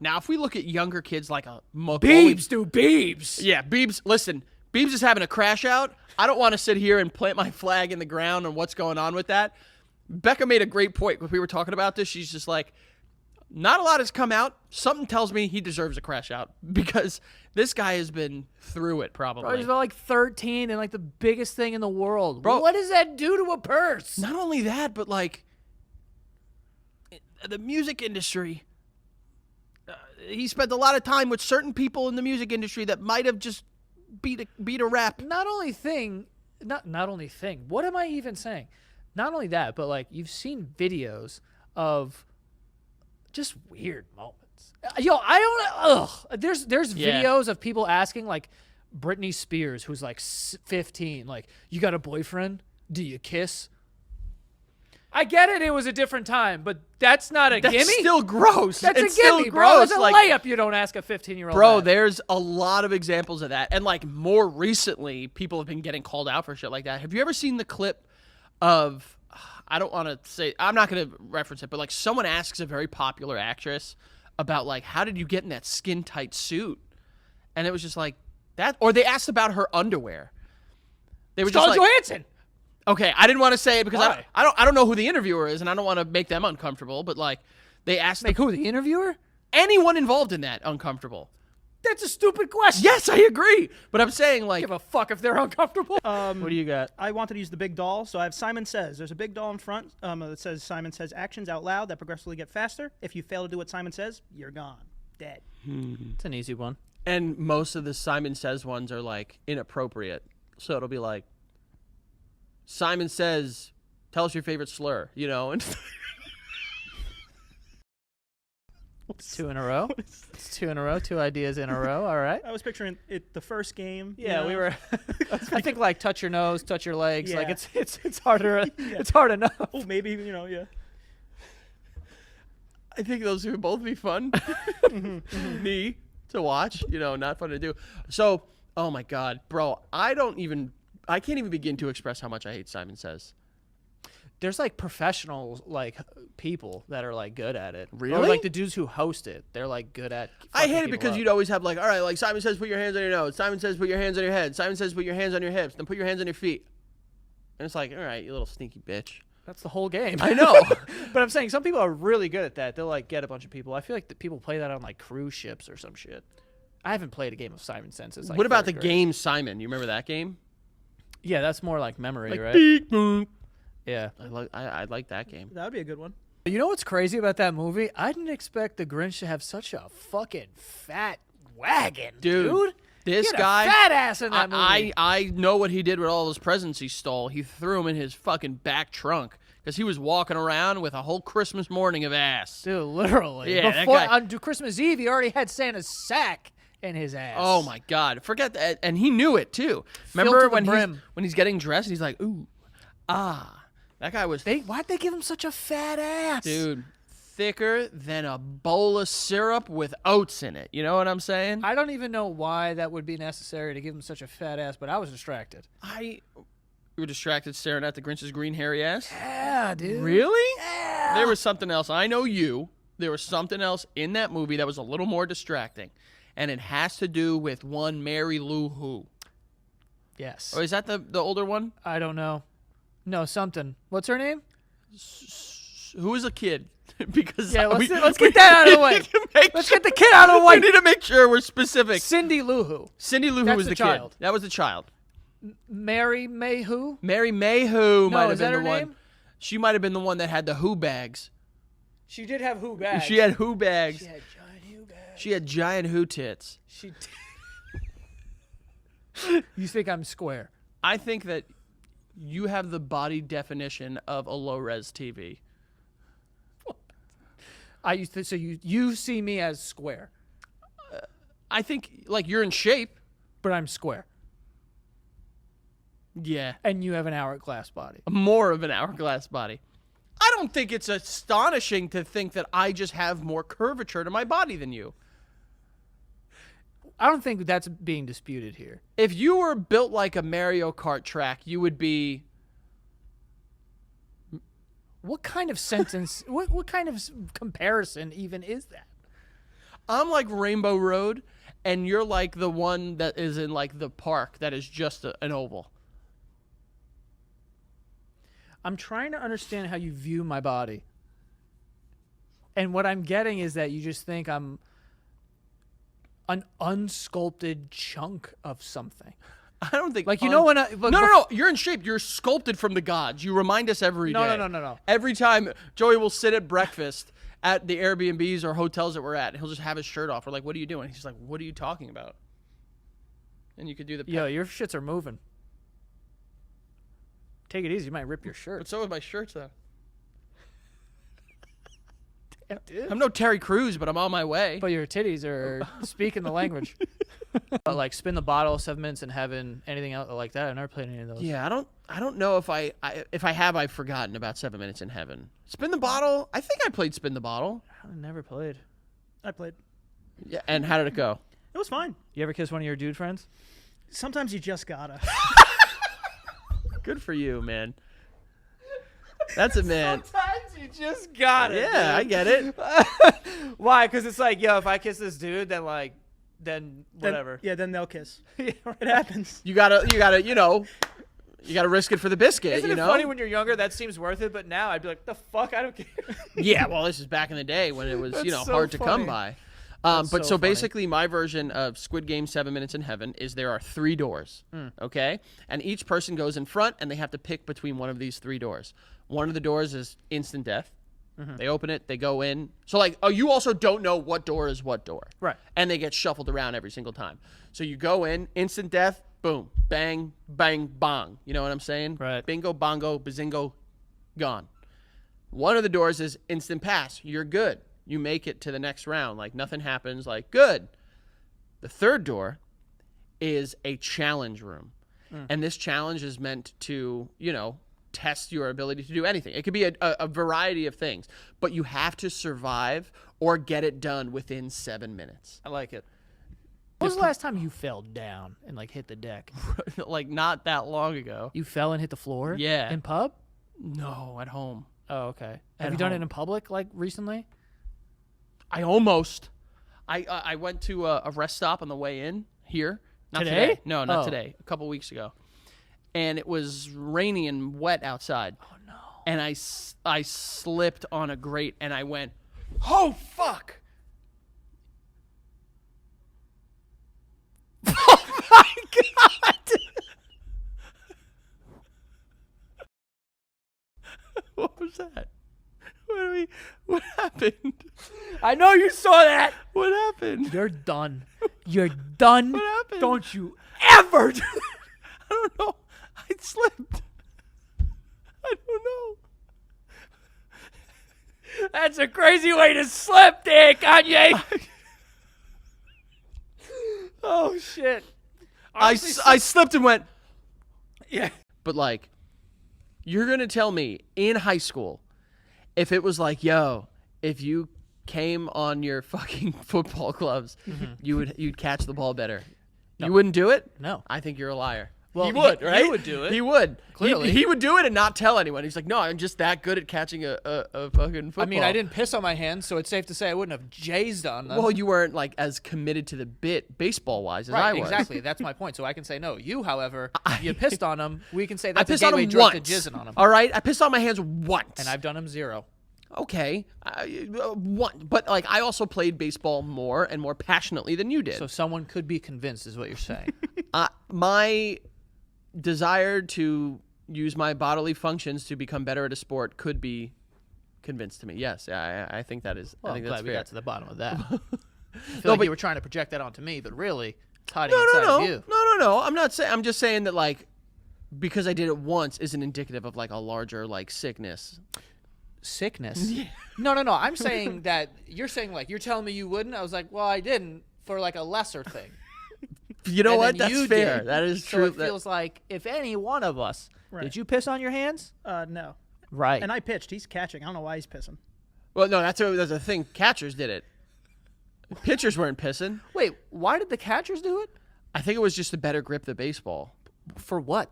Now, if we look at younger kids like a Biebs, dude, Biebs. Yeah, Biebs. Listen, Biebs is having a crash out. I don't want to sit here and plant my flag in the ground on what's going on with that. Becca made a great point when we were talking about this. She's just like, not a lot has come out. Something tells me he deserves a crash out because this guy has been through it probably. Bro, he's about like 13 and like the biggest thing in the world. Bro, what does that do to a purse? Not only that, but like the music industry. He spent a lot of time with certain people in the music industry that might have just beat a rap. Not only thing. What am I even saying? Not only that, but like you've seen videos of just weird moments. Yo, I don't. There's videos of people asking like Britney Spears, who's like 15, like, you got a boyfriend? Do you kiss? I get it. It was a different time, but that's not a gimme. That's still gross. That's it's a gimme, still bro. gross. It's a like, layup. You don't ask a 15-year-old. Bro, that. There's a lot of examples of that, and like more recently, people have been getting called out for shit like that. Have you ever seen the clip of? I don't want to say. I'm not going to reference it, but like someone asks a very popular actress about like, how did you get in that skin tight suit? And it was just like that, or they asked about her underwear. They were Scarlett just like, Johansson. Okay, I didn't want to say it because Why? I don't know who the interviewer is, and I don't want to make them uncomfortable. But like, they asked Who, the interviewer? anyone involved in that uncomfortable. That's a stupid question. Yes, I agree. But I'm saying like, Give a fuck if they're uncomfortable. what do you got? I wanted to use the big doll, so I have Simon Says. There's a big doll in front that says Simon Says actions out loud that progressively get faster. If you fail to do what Simon says, you're gone. Dead. It's an easy one. And most of the Simon Says ones are like inappropriate. So it'll be like, Simon Says, tell us your favorite slur, you know? And It's 2 in a row. It's 2 in a row. 2 ideas in a row. All right. I was picturing it the first game. Yeah, you we know? were. I think like touch your nose, touch your legs. Like Yeah. it's harder. It's hard enough. Oh, maybe, yeah. I think those would both be fun. Me to watch, not fun to do. So, oh my God, bro, I can't even begin to express how much I hate Simon Says. There's like professional like people that are like good at it. Really? Or like the dudes who host it. They're like good at. I hate it people because up. you'd always have like, all right, like Simon Says, put your hands on your nose. Simon Says, put your hands on your head. Simon Says, put your hands on your hips. Then put your hands on your feet. And it's like, all right, you little sneaky bitch. That's the whole game. I know. But I'm saying some people are really good at that. They'll like get a bunch of people. I feel like the people play that on like cruise ships or some shit. I haven't played a game of Simon since. Like what about the third grade. game Simon? You remember that game? Yeah, that's more like memory, Like, right? beep, boop. Yeah. I like that game. That would be a good one. You know what's crazy about that movie? I didn't expect the Grinch to have such a fucking fat wagon, dude. This He had guy, a fat ass in that movie. I know what he did with all those presents he stole. He threw them in his fucking back trunk because he was walking around with a whole Christmas morning of ass. Dude, literally. Yeah, that Before, guy- on Christmas Eve, he already had Santa's sack in his ass. Oh my God, forget that, and he knew it too. Filled Remember to the when brim. he's getting dressed, he's like, ooh, ah, that guy was Why'd they give him such a fat ass? dude thicker than a bowl of syrup with oats in it. You know what I'm saying? I don't even know why that would be necessary to give him such a fat ass, but I was distracted. You were distracted staring at the Grinch's green hairy ass. Yeah, dude. Really? Yeah. There was something else. I know you. There was something else in that movie that was a little more distracting, and it has to do with one Mary Lou Who. Yes. Or is that the older one? I don't know. No, something. What's her name? Who was a kid? Because Yeah, let's get that out of the way. Let's get the kid out of the We way. need to make sure we're specific. Cindy Lou Who. Cindy Lou Who That's was the the child. kid. That was the child. Mary May Who? Mary May Who might have is been that the her one. name? She might have been the one that had the Who bags. She did have Who bags. She had Who bags. She had giant Who bags. She had giant Who tits. She You think I'm square? I think that you have the body definition of a low-res TV. I used to, so you see me as square, I think, like, you're in shape. but I'm square, Yeah. and you have an hourglass body. More of an hourglass body. I don't think it's astonishing to think that I just have more curvature to my body than you. I don't think that's being disputed here. If you were built like a Mario Kart track, you would be... What kind of sentence? what kind of comparison even is that? I'm like Rainbow Road, and you're like the one that is in like the park that is just an oval. I'm trying to understand how you view my body. And what I'm getting is that you just think I'm an unsculpted chunk of something. I don't think Like, you know when I... No. You're in shape. You're sculpted from the gods. You remind us every day. No. Every time Joey will sit at breakfast at the Airbnbs or hotels that we're at, and he'll just have his shirt off. We're like, what are you doing? He's like, what are you talking about? And you could do the... Yo, your shits are moving. Take it easy. You might rip your shirt. But so with my shirts, though. Damn, dude. I'm no Terry Crews, but I'm on my way. But your titties are speaking the language. Like Spin the Bottle, 7 Minutes in Heaven, anything else like that. I've never played any of those. Yeah, I don't know if I have, I've forgotten about 7 Minutes in Heaven. Spin the Bottle. I think I played Spin the Bottle. I never played. I played. Yeah, and how did it go? It was fine. You ever kiss one of your dude friends? Sometimes you just gotta. Good for you, man. That's a man. Sometimes you just got it. Yeah, I get it. Why? Because it's like, yo, if I kiss this dude, then whatever. Then they'll kiss. Yeah, It happens. You gotta, you gotta risk it for the biscuit. Isn't you it know? funny when you're younger? That seems worth it, but now I'd be like, the fuck, I don't care. Yeah, well, this is back in the day when it was, That's so hard to come funny. by. That's But so so funny. basically, my version of Squid Game 7 Minutes in Heaven is there are 3 doors, okay? And each person goes in front, and they have to pick between one of these 3 doors. One of the doors is instant death. They open it, they go in. So, like, you also don't know what door is what door. Right. And they get shuffled around every single time. So you go in, instant death, boom, bang, bang, bong. You know what I'm saying? Right. Bingo, bongo, bazingo, gone. One of the doors is instant pass. You're good. You make it to the next round. Like, nothing happens. Like, good. The third door is a challenge room. And this challenge is meant to, test your ability to do anything. It could be a variety of things. But you have to survive or get it done within 7 minutes. I like it. When was the last time you fell down and, like, hit the deck? Like, not that long ago. You fell and hit the floor? Yeah. In pub? No, at home. Oh, okay. At Have you done it home. in public, like, recently? I almost. I went to a rest stop on the way in here. Not Today? No, not Oh. today. A couple weeks ago. And it was rainy and wet outside. Oh, no. And I slipped on a grate and I went, oh, fuck. Oh, my God. What was that? What happened? I know you saw that. What happened? You're done. You're done. What happened? Don't you ever do I don't know. I slipped. I don't know. That's a crazy way to slip there, Kanye. Oh, shit. I slipped and went, Yeah. but like, you're going to tell me in high school, if it was like, yo, if you came on your fucking football gloves, you'd catch the ball better. No. You wouldn't do it? No. I think you're a liar. Well, he would, right? He would do it. He would. Clearly. He would do it and not tell anyone. He's like, no, I'm just that good at catching a fucking football. I mean, I didn't piss on my hands, so it's safe to say I wouldn't have jazzed on them. Well, you weren't like as committed to the bit baseball-wise as I right, was. exactly. That's my point. So I can say no. You, however, you pissed on them. We can say I that's a pissed on gateway him drug once. to jizzing on them. All right, I pissed on my hands once. And I've done them 0. Okay, one, but like I also played baseball more and more passionately than you did. So someone could be convinced, is what you're saying. My desire to use my bodily functions to become better at a sport could be convinced to me. Yes, I think that is. Well, I I'm think glad that's we fair. got to the bottom of that. I feel No, like but- you were trying to project that onto me, but really, it's hiding No, inside no, of no, you. no. I'm not saying. I'm just saying that like because I did it once isn't indicative of like a larger like sickness. Sickness? No. I'm saying that you're saying like you're telling me you wouldn't. I was like, well, I didn't for like a lesser thing. You know And what? then That's you fair. did. That is So true. it feels like if any one of us Right. did you piss on your hands? No. Right. And I pitched. He's catching. I don't know why he's pissing. Well, no, that's a thing. Catchers did it. Pitchers weren't pissing. Wait, why did the catchers do it? I think it was just a better grip the baseball. For what?